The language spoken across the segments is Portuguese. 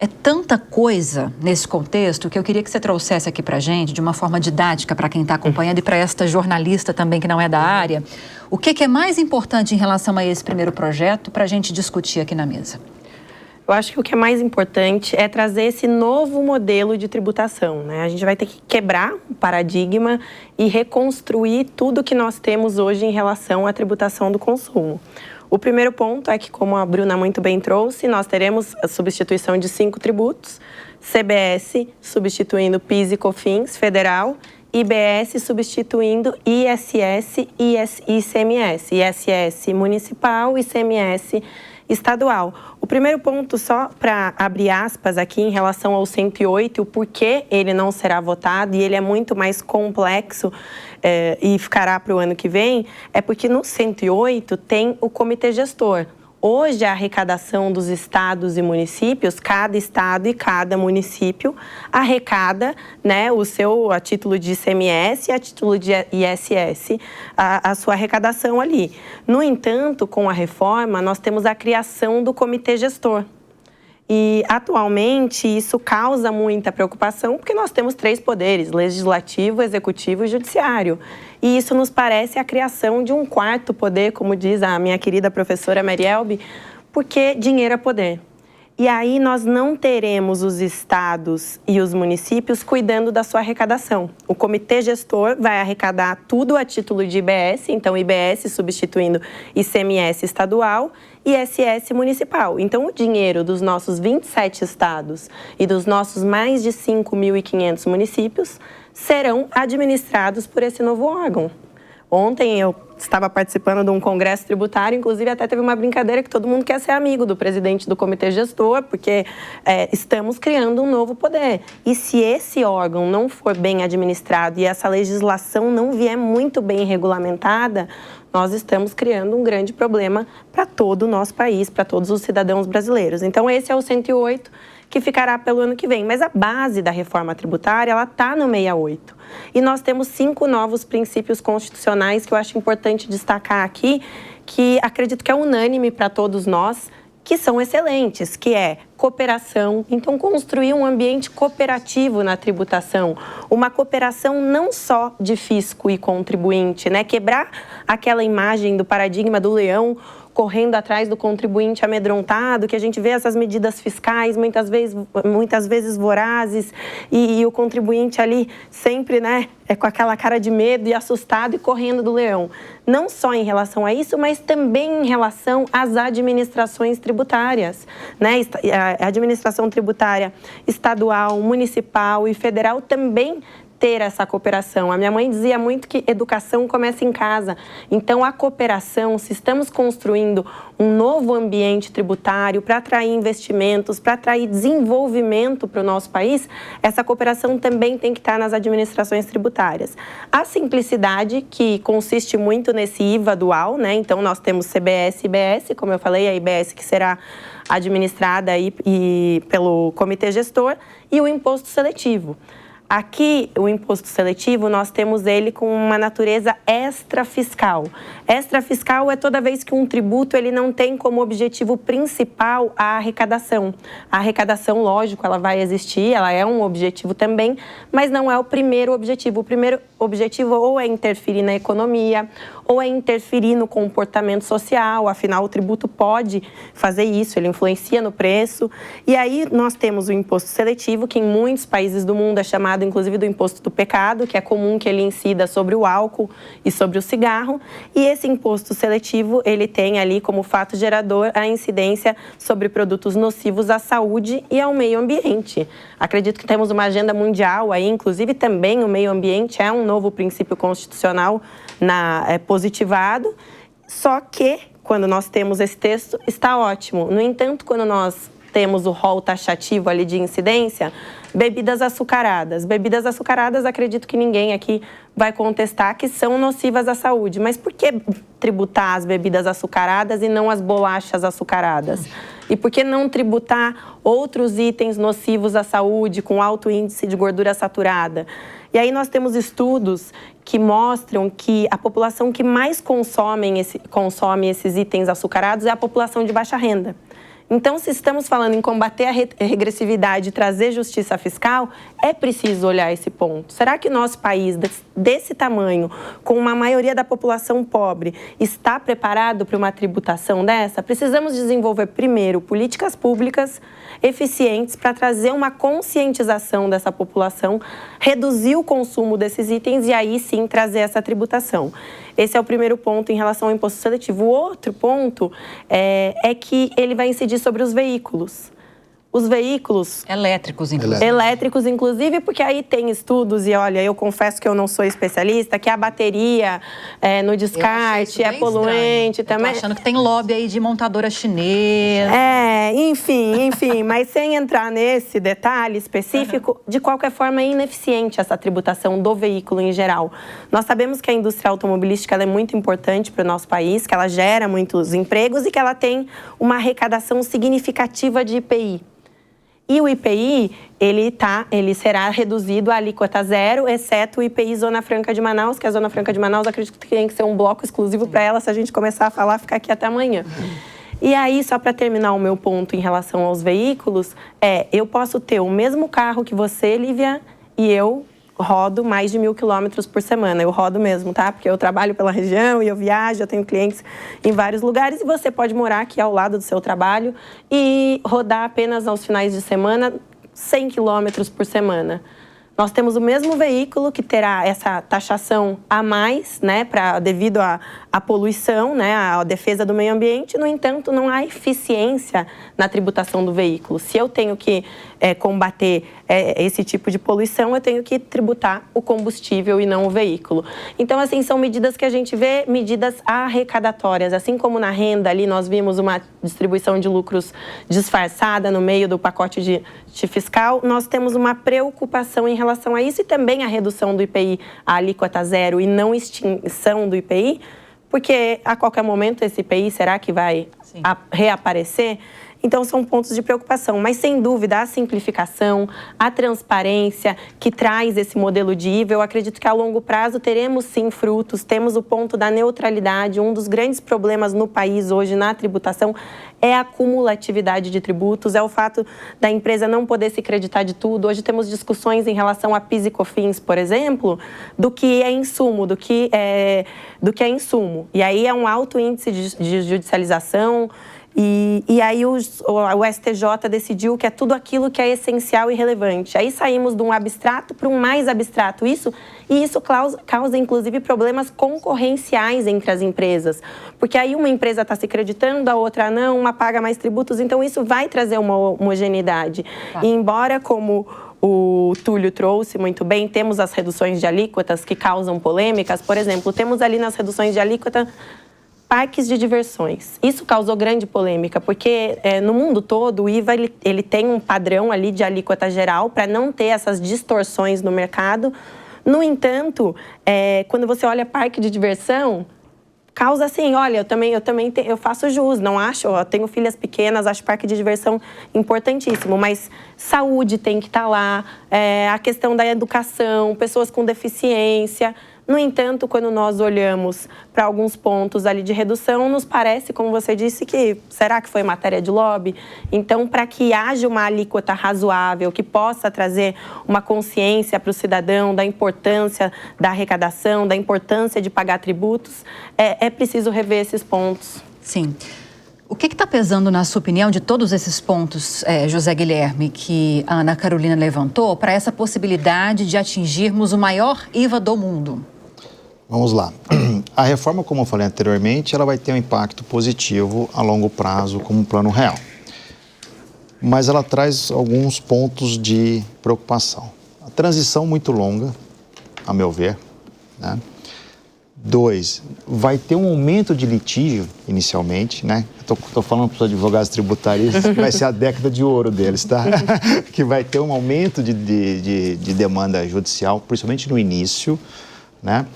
É tanta coisa nesse contexto que eu queria que você trouxesse aqui para a gente, de uma forma didática, para quem está acompanhando e para esta jornalista também que não é da área. O que é mais importante em relação a esse primeiro projeto para a gente discutir aqui na mesa? Eu acho que o que é mais importante é trazer esse novo modelo de tributação, né? A gente vai ter que quebrar o paradigma e reconstruir tudo que nós temos hoje em relação à tributação do consumo. O primeiro ponto é que, como a Bruna muito bem trouxe, nós teremos a substituição de 5 tributos, CBS substituindo PIS e COFINS federal, IBS substituindo ISS e ICMS, ISS municipal e ICMS estadual. O primeiro ponto, só para abrir aspas aqui em relação ao 108, o porquê ele não será votado, e ele é muito mais complexo e ficará para o ano que vem, é porque no 108 tem o comitê gestor. Hoje, a arrecadação dos estados e municípios, cada estado e cada município arrecada, né, a título de ICMS e a título de ISS, a sua arrecadação ali. No entanto, com a reforma, nós temos a criação do comitê gestor. E, atualmente, isso causa muita preocupação porque nós temos 3 poderes, legislativo, executivo e judiciário. E isso nos parece a criação de um 4º poder, como diz a minha querida professora Marielbe, porque dinheiro é poder. E aí nós não teremos os estados e os municípios cuidando da sua arrecadação. O comitê gestor vai arrecadar tudo a título de IBS, então IBS substituindo ICMS estadual e ISS municipal. Então o dinheiro dos nossos 27 estados e dos nossos mais de 5.500 municípios serão administrados por esse novo órgão. Ontem eu estava participando de um congresso tributário, inclusive até teve uma brincadeira que todo mundo quer ser amigo do presidente do comitê gestor, porque estamos criando um novo poder. E se esse órgão não for bem administrado e essa legislação não vier muito bem regulamentada, nós estamos criando um grande problema para todo o nosso país, para todos os cidadãos brasileiros. Então esse é o 108, que ficará pelo ano que vem. Mas a base da reforma tributária, ela está no 68. E nós temos 5 novos princípios constitucionais que eu acho importante destacar aqui, que acredito que é unânime para todos nós, que são excelentes, que é cooperação. Então, construir um ambiente cooperativo na tributação, uma cooperação não só de fisco e contribuinte, né? Quebrar aquela imagem do paradigma do leão correndo atrás do contribuinte amedrontado, que a gente vê essas medidas fiscais muitas vezes vorazes e o contribuinte ali sempre, né, com aquela cara de medo e assustado e correndo do leão. Não só em relação a isso, mas também em relação às administrações tributárias, né? A administração tributária estadual, municipal e federal também ter essa cooperação. A minha mãe dizia muito que educação começa em casa. Então, a cooperação, se estamos construindo um novo ambiente tributário para atrair investimentos, para atrair desenvolvimento para o nosso país, essa cooperação também tem que estar nas administrações tributárias. A simplicidade, que consiste muito nesse IVA dual, né? Então, nós temos CBS e IBS, como eu falei, a IBS que será administrada aí pelo comitê gestor, e o imposto seletivo. Aqui, o imposto seletivo, nós temos ele com uma natureza extrafiscal. Extrafiscal é toda vez que um tributo ele não tem como objetivo principal a arrecadação. A arrecadação, lógico, ela vai existir, ela é um objetivo também, mas não é o primeiro objetivo. O primeiro objetivo ou é interferir na economia, ou é interferir no comportamento social, afinal o tributo pode fazer isso, ele influencia no preço. E aí nós temos o imposto seletivo, que em muitos países do mundo é chamado inclusive do imposto do pecado, que é comum que ele incida sobre o álcool e sobre o cigarro. E esse imposto seletivo, ele tem ali como fato gerador a incidência sobre produtos nocivos à saúde e ao meio ambiente. Acredito que temos uma agenda mundial aí, inclusive também o meio ambiente é um novo princípio constitucional positivado, só que quando nós temos esse texto, está ótimo. No entanto, quando nós temos o rol taxativo ali de incidência, bebidas açucaradas. Bebidas açucaradas, acredito que ninguém aqui vai contestar que são nocivas à saúde. Mas por que tributar as bebidas açucaradas e não as bolachas açucaradas? E por que não tributar outros itens nocivos à saúde com alto índice de gordura saturada? E aí nós temos estudos que mostram que a população que mais consome esses itens açucarados é a população de baixa renda. Então, se estamos falando em combater a regressividade e trazer justiça fiscal, é preciso olhar esse ponto. Será que nosso país, desse tamanho, com uma maioria da população pobre, está preparado para uma tributação dessa? Precisamos desenvolver, primeiro, políticas públicas eficientes para trazer uma conscientização dessa população, reduzir o consumo desses itens e aí sim trazer essa tributação. Esse é o primeiro ponto em relação ao imposto seletivo. O outro ponto é que ele vai incidir sobre os veículos. Os veículos... Elétricos, inclusive. Elétricos, inclusive, porque aí tem estudos, e olha, eu confesso que eu não sou especialista, que a bateria no descarte é poluente estranho. também. Eu tô achando que tem lobby aí de montadora chinesa. Enfim, mas sem entrar nesse detalhe específico, de qualquer forma é ineficiente essa tributação do veículo em geral. Nós sabemos que a indústria automobilística ela é muito importante para o nosso país, que ela gera muitos empregos e que ela tem uma arrecadação significativa de IPI. E o IPI, ele será reduzido à alíquota zero, exceto o IPI Zona Franca de Manaus, que a Zona Franca de Manaus, acredito que tem que ser um bloco exclusivo para ela, se a gente começar a falar, ficar aqui até amanhã. E aí, só para terminar o meu ponto em relação aos veículos, eu posso ter o mesmo carro que você, Lívia, e eu rodo mais de 1.000 quilômetros por semana. Eu rodo mesmo, tá? Porque eu trabalho pela região e eu viajo, eu tenho clientes em vários lugares e você pode morar aqui ao lado do seu trabalho e rodar apenas aos finais de semana 100 quilômetros por semana. Nós temos o mesmo veículo que terá essa taxação a mais, né, devido à poluição, né, à defesa do meio ambiente. No entanto, não há eficiência na tributação do veículo. Se eu tenho que combater esse tipo de poluição, eu tenho que tributar o combustível e não o veículo. Então, assim, são medidas que a gente vê, medidas arrecadatórias. Assim como na renda ali nós vimos uma distribuição de lucros disfarçada no meio do pacote de fiscal, nós temos uma preocupação em relação a isso e também a redução do IPI à alíquota zero e não extinção do IPI, porque a qualquer momento esse IPI será que vai reaparecer? Então, são pontos de preocupação. Mas, sem dúvida, a simplificação, a transparência que traz esse modelo de IVA, eu acredito que a longo prazo teremos, sim, frutos. Temos o ponto da neutralidade. Um dos grandes problemas no país hoje, na tributação, é a cumulatividade de tributos, é o fato da empresa não poder se creditar de tudo. Hoje temos discussões em relação a PIS e COFINS, por exemplo, do que é insumo, do que é insumo. E aí é um alto índice de judicialização. E aí o STJ decidiu que é tudo aquilo que é essencial e relevante. Aí saímos de um abstrato para um mais abstrato. Isso causa, inclusive, problemas concorrenciais entre as empresas. Porque aí uma empresa está se creditando, a outra não, uma paga mais tributos. Então, isso vai trazer uma homogeneidade. E embora, como o Túlio trouxe muito bem, temos as reduções de alíquotas que causam polêmicas. Por exemplo, temos ali nas reduções de alíquota parques de diversões. Isso causou grande polêmica, porque no mundo todo o IVA ele tem um padrão ali de alíquota geral para não ter essas distorções no mercado. No entanto, quando você olha parque de diversão, causa assim, olha, eu faço jus, não acho, eu tenho filhas pequenas, acho parque de diversão importantíssimo, mas saúde tem que estar lá, a questão da educação, pessoas com deficiência. No entanto, quando nós olhamos para alguns pontos ali de redução, nos parece, como você disse, que será que foi matéria de lobby? Então, para que haja uma alíquota razoável, que possa trazer uma consciência para o cidadão da importância da arrecadação, da importância de pagar tributos, é preciso rever esses pontos. Sim. O que está pesando, na sua opinião, de todos esses pontos, José Guilherme, que a Ana Carolina levantou, para essa possibilidade de atingirmos o maior IVA do mundo? Vamos lá. A reforma, como eu falei anteriormente, ela vai ter um impacto positivo a longo prazo como um plano real. Mas ela traz alguns pontos de preocupação. A transição muito longa, a meu ver, né? 2, vai ter um aumento de litígio inicialmente, né? Estou falando para os advogados tributaristas que vai ser a década de ouro deles, tá? Que vai ter um aumento de demanda judicial, principalmente no início, né?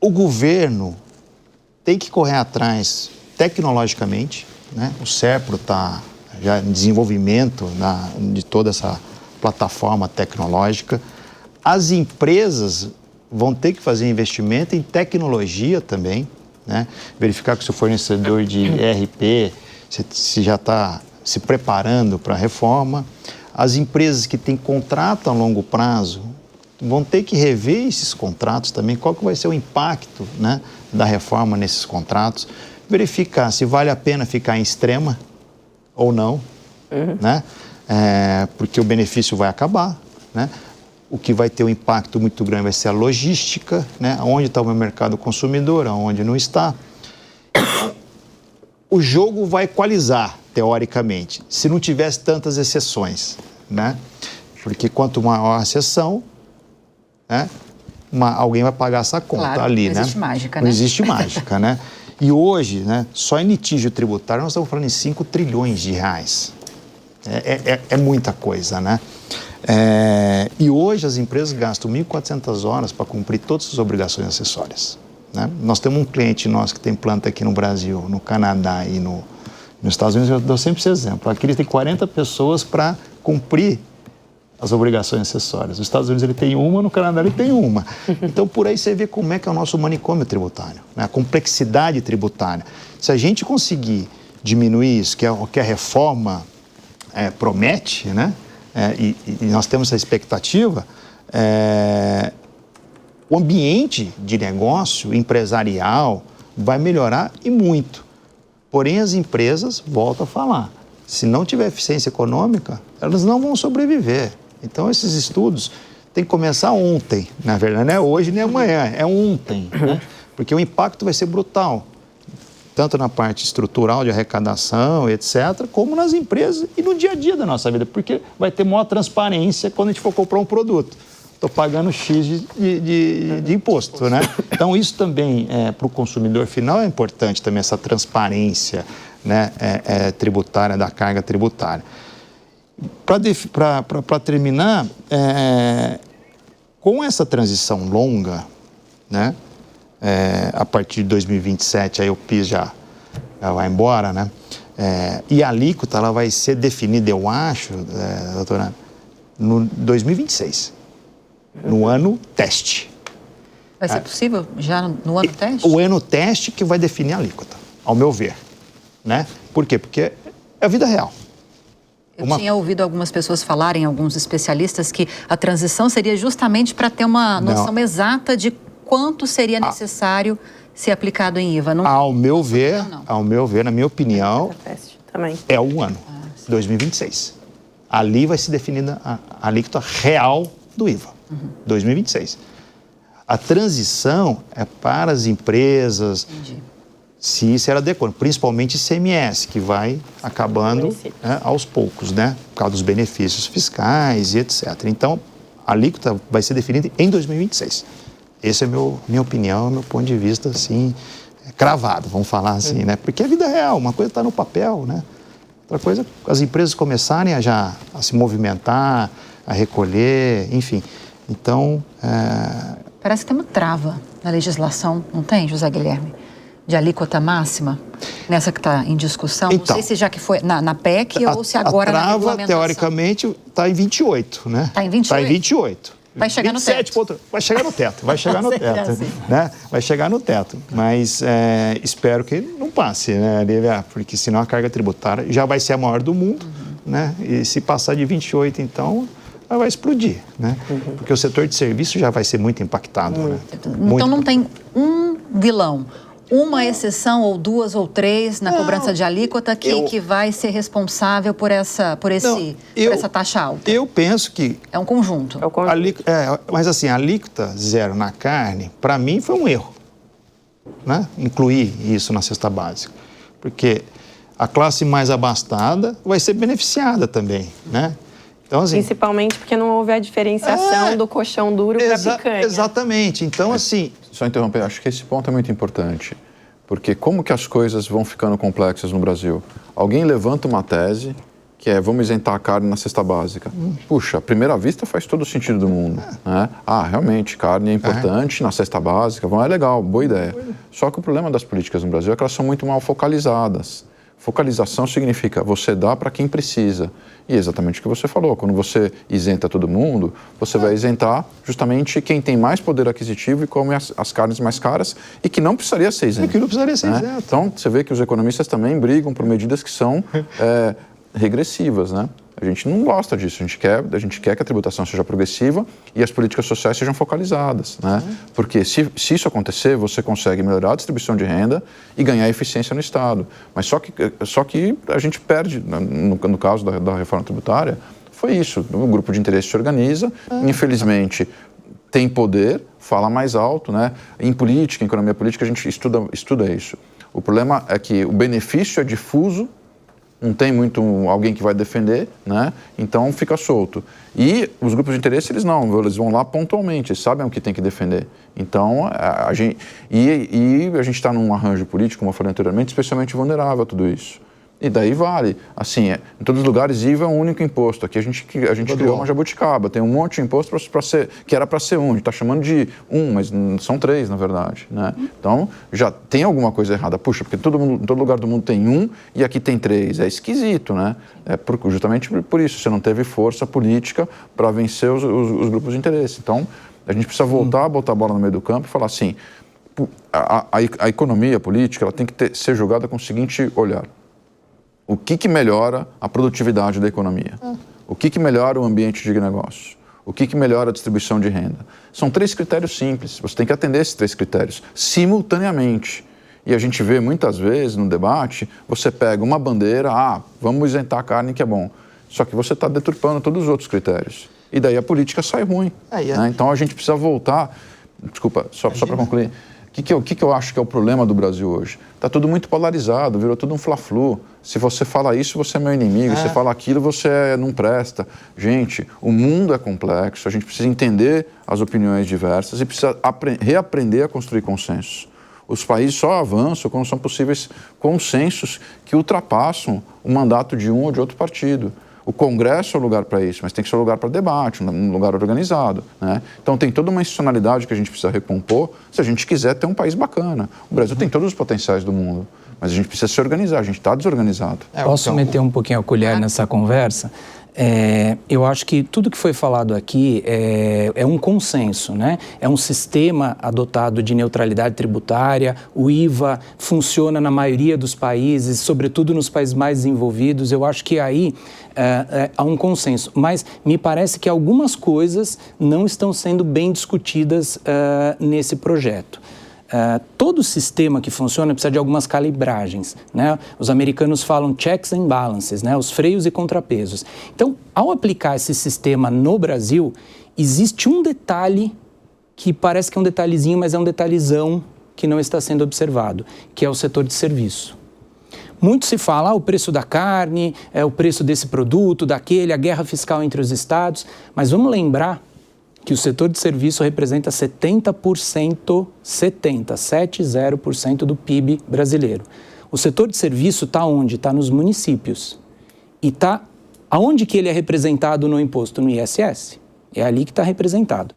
O governo tem que correr atrás tecnologicamente, né? O SERPRO está já em desenvolvimento de toda essa plataforma tecnológica. As empresas vão ter que fazer investimento em tecnologia também, né? Verificar que o seu fornecedor de ERP, se já está se preparando para a reforma. As empresas que têm contrato a longo prazo vão ter que rever esses contratos também, qual que vai ser o impacto, né, da reforma nesses contratos, verificar se vale a pena ficar em extrema ou não, né, porque o benefício vai acabar, né, o que vai ter um impacto muito grande vai ser a logística, né, onde está o meu mercado consumidor, aonde não está. O jogo vai equalizar, teoricamente, se não tivesse tantas exceções, né, porque quanto maior a exceção, né, alguém vai pagar essa conta, claro, ali, não existe mágica, né? Não existe mágica, né? E hoje, né, só em litígio tributário nós estamos falando em 5 trilhões de reais. É muita coisa, né? E hoje as empresas gastam 1.400 horas para cumprir todas as obrigações acessórias, né? Nós temos um cliente nosso que tem planta aqui no Brasil, no Canadá e nos Estados Unidos, eu dou sempre esse exemplo. Aqui ele tem 40 pessoas para cumprir as obrigações acessórias. Nos Estados Unidos ele tem uma, no Canadá ele tem uma. Então, por aí você vê como é que é o nosso manicômio tributário, né? A complexidade tributária. Se a gente conseguir diminuir isso, que é o que a reforma promete, né? E nós temos essa expectativa, o ambiente de negócio empresarial vai melhorar e muito. Porém, as empresas, volto a falar, se não tiver eficiência econômica, elas não vão sobreviver. Então, esses estudos têm que começar ontem, na verdade, não é hoje nem amanhã, é ontem, né? Porque o impacto vai ser brutal, tanto na parte estrutural de arrecadação, etc., como nas empresas e no dia a dia da nossa vida, porque vai ter maior transparência quando a gente for comprar um produto. Estou pagando X de imposto, né? Então, isso também, para o consumidor final, é importante também, essa transparência, né, tributária, da carga tributária. Para terminar, com essa transição longa, né, a partir de 2027, aí o PIS já vai embora, né, e a alíquota ela vai ser definida, eu acho, doutora, no 2026, no ano teste. Vai ser possível já no ano teste? O ano teste que vai definir a alíquota, ao meu ver, né? Por quê? Porque é a vida real. Eu tinha ouvido algumas pessoas falarem, alguns especialistas, que a transição seria justamente para ter uma noção exata de quanto seria necessário ser aplicado em IVA. Não... Ao meu ver, na minha opinião, é um ano, 2026. Ali vai ser definida a alíquota real do IVA, 2026. A transição é para as empresas... Entendi. Se isso era adequado, principalmente ICMS, que vai acabando, né, aos poucos, né, por causa dos benefícios fiscais e etc. Então, a alíquota vai ser definida em 2026. Essa é minha opinião, meu ponto de vista, assim, cravado, vamos falar assim, né? Porque é vida real, uma coisa está no papel, né? Outra coisa, as empresas começarem a se movimentar, a recolher, enfim. Então... Parece que tem uma trava na legislação, não tem, José Guilherme? De alíquota máxima, nessa que está em discussão? Então, não sei se já que foi na PEC ou se agora na regulamentação. A trava, teoricamente, está em 28, né? Está em 28? Está em 28. Vai chegar 27, no teto. Vai chegar no teto, vai chegar no teto, assim, né? Vai chegar no teto, mas espero que não passe, né, Lívia? Porque senão a carga tributária já vai ser a maior do mundo, né? E se passar de 28, então... ela vai explodir, né? Porque o setor de serviço já vai ser muito impactado. Né? Então não tem um vilão, uma exceção ou duas ou três na cobrança de alíquota que vai ser responsável por essa taxa alta? Eu penso que... É um conjunto. Mas assim, a alíquota zero na carne, para mim, foi um erro, né? Incluir isso na cesta básica. Porque a classe mais abastada vai ser beneficiada também, né? Então, assim, principalmente porque não houve a diferenciação do colchão duro para a picanha. Exatamente. Então, assim... Só interromper, acho que esse ponto é muito importante. Porque como que as coisas vão ficando complexas no Brasil? Alguém levanta uma tese que é vamos isentar a carne na cesta básica. Puxa, à primeira vista faz todo o sentido do mundo. Né? Realmente, carne é importante na cesta básica. É legal, boa ideia. Só que o problema das políticas no Brasil é que elas são muito mal focalizadas. Focalização significa você dá para quem precisa. E é exatamente o que você falou, quando você isenta todo mundo, você vai isentar justamente quem tem mais poder aquisitivo e come as carnes mais caras e que não precisaria ser isento. E que não precisaria ser isento. Então, você vê que os economistas também brigam por medidas que são regressivas, né? A gente não gosta disso, a gente quer que a tributação seja progressiva e as políticas sociais sejam focalizadas, né? Porque se isso acontecer, você consegue melhorar a distribuição de renda e ganhar eficiência no Estado. Mas só que a gente perde, no caso da reforma tributária, foi isso, o grupo de interesse se organiza, infelizmente tem poder, fala mais alto, né? Em política, em economia política, a gente estuda isso. O problema é que o benefício é difuso, não tem muito alguém que vai defender, né? Então fica solto. E os grupos de interesse, eles vão lá pontualmente, eles sabem o que tem que defender. Então, a gente está num arranjo político, como eu falei anteriormente, especialmente vulnerável a tudo isso. E daí vale. Assim, em todos os lugares, IVA é um único imposto. Aqui a gente criou uma jabuticaba, tem um monte de imposto que era para ser um. A gente está chamando de mas são 3, na verdade, né? Então, já tem alguma coisa errada. Puxa, porque em todo lugar do mundo tem 1 e aqui tem 3. É esquisito, né? Justamente por isso, você não teve força política para vencer os grupos de interesse. Então, a gente precisa voltar a botar a bola no meio do campo e falar assim, a economia política ela tem que ser jogada com o seguinte olhar. O que melhora a produtividade da economia? O que melhora o ambiente de negócios? O que melhora a distribuição de renda? São 3 critérios simples, você tem que atender esses 3 critérios simultaneamente. E a gente vê muitas vezes no debate, você pega uma bandeira, vamos isentar a carne que é bom. Só que você está deturpando todos os outros critérios. E daí a política sai ruim. Né? Então a gente precisa voltar, desculpa, só para concluir, o que eu acho que é o problema do Brasil hoje? Está tudo muito polarizado, virou tudo um fla-flu. Se você fala isso, você é meu inimigo. Se você fala aquilo, você não presta. Gente, o mundo é complexo, a gente precisa entender as opiniões diversas e precisa reaprender a construir consensos. Os países só avançam quando são possíveis consensos que ultrapassam o mandato de um ou de outro partido. O Congresso é o lugar para isso, mas tem que ser um lugar para debate, um lugar organizado, né? Então tem toda uma institucionalidade que a gente precisa recompor se a gente quiser ter um país bacana. O Brasil tem todos os potenciais do mundo, mas a gente precisa se organizar, a gente está desorganizado. Posso meter um pouquinho a colher nessa conversa? Eu acho que tudo que foi falado aqui é um consenso, né? É um sistema adotado de neutralidade tributária, o IVA funciona na maioria dos países, sobretudo nos países mais desenvolvidos. Eu acho que aí há um consenso, mas me parece que algumas coisas não estão sendo bem discutidas nesse projeto. Todo sistema que funciona precisa de algumas calibragens, né? Os americanos falam checks and balances, né? Os freios e contrapesos. Então, ao aplicar esse sistema no Brasil, existe um detalhe que parece que é um detalhezinho, mas é um detalhezão que não está sendo observado, que é o setor de serviço. Muito se fala, o preço da carne, o preço desse produto, daquele, a guerra fiscal entre os estados, mas vamos lembrar que o setor de serviço representa 70% do PIB brasileiro. O setor de serviço está onde? Está nos municípios. E está aonde que ele é representado no imposto? No ISS. É ali que está representado.